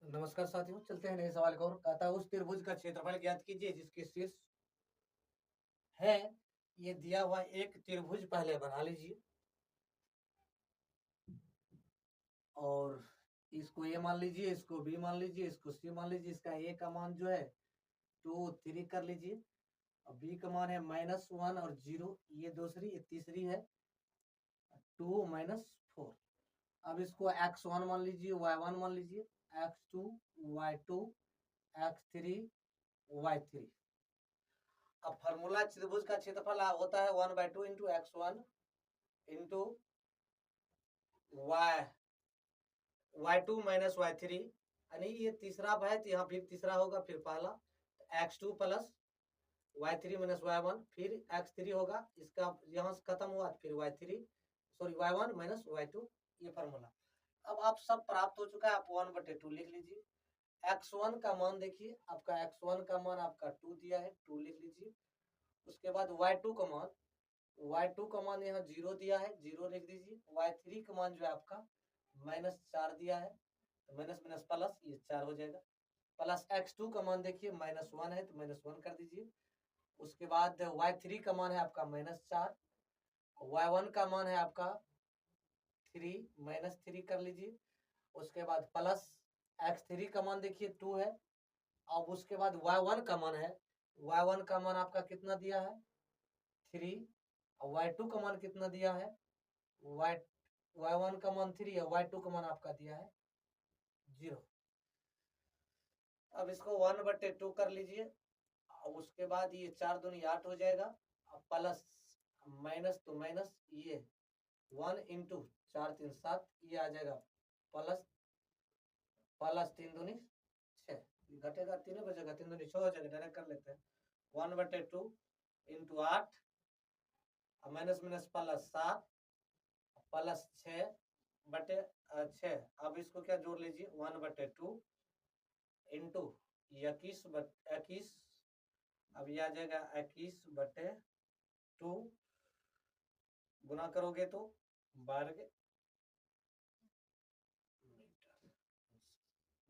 नमस्कार साथियों, चलते हैं नए सवाल की ओर। कहता है उस त्रिभुज का क्षेत्रफल ज्ञात कीजिए जिसके शीर्ष है। ये दिया हुआ एक त्रिभुज पहले बना लीजिए और इसको ए मान लीजिए, इसको बी मान लीजिए, इसको सी मान लीजिए। इसका ए का मान जो है 2 3 कर लीजिए और बी का मान है -1 और 0। ये दूसरी, ये तीसरी है 2 -4। अब इसको x1 मान लीजिए, y1 मान लीजिए, x2 y2 x3 y3। अब फॉर्मूला त्रिभुज का क्षेत्रफल होता है 1/2 into x1 into y2 minus y3। यानी ये तीसरा है तो यहाँ फिर तीसरा होगा, फिर पहला x2 plus y3 minus y1, फिर x3 होगा, इसका यहाँ से खत्म हुआ फिर y1 माइनस y2। ये फॉर्मूला अब आप सब प्राप्त हो चुका है। आप 1/2 लिख लीजिए। x1 का मान देखिए, आपका x1 का मान आपका 2 दिया है, 2 लिख लीजिए। उसके बाद y2 का मान यहाँ 0 दिया है, 0 लिख दीजिए। y3 का मान जो है आपका -4 दिया है, तो माइनस माइनस प्लस, ये 4 हो जाएगा। प्लस x2 का मान देखिए -1 है, तो -1 कर दीजिए। उसके बाद y3 का मान है आपका -4, y1 का मान है आपका 3, -3 कर लीजिए। उसके बाद प्लस x3 का मान देखिए 2 है। अब उसके बाद y1 का मान है, y1 का मान आपका कितना दिया है 3, और y2 का मान कितना दिया है y1 का मान 3 है, y2 का मान आपका दिया है 0। अब इसको 1/2 कर लीजिए। उसके बाद ये 4 दूनी 8 हो जाएगा, प्लस माइनस तो माइनस, ये 1 इंटू 4 3 7, ये आ जाएगा प्लस 3 दूनी 6। घटेगा 3 बचेगा, 3 दूनी 6 हो जाएगा, डायरेक्ट कर लेते हैं। 1/2 into 8 minus minus plus 7 plus 6/6। अब इसको क्या जोड़ लीजिए, 1/2 इंटू 21। अब ये आ जाएगा 21/2, गुना करोगे तो 12 मीटर।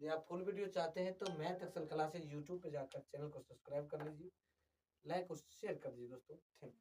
यदि आप फुल वीडियो चाहते हैं तो मैथ एक्सेल क्लासेस यूट्यूब पे जाकर चैनल को सब्सक्राइब कर लीजिए, लाइक और शेयर कर दीजिए दोस्तों। Thank you.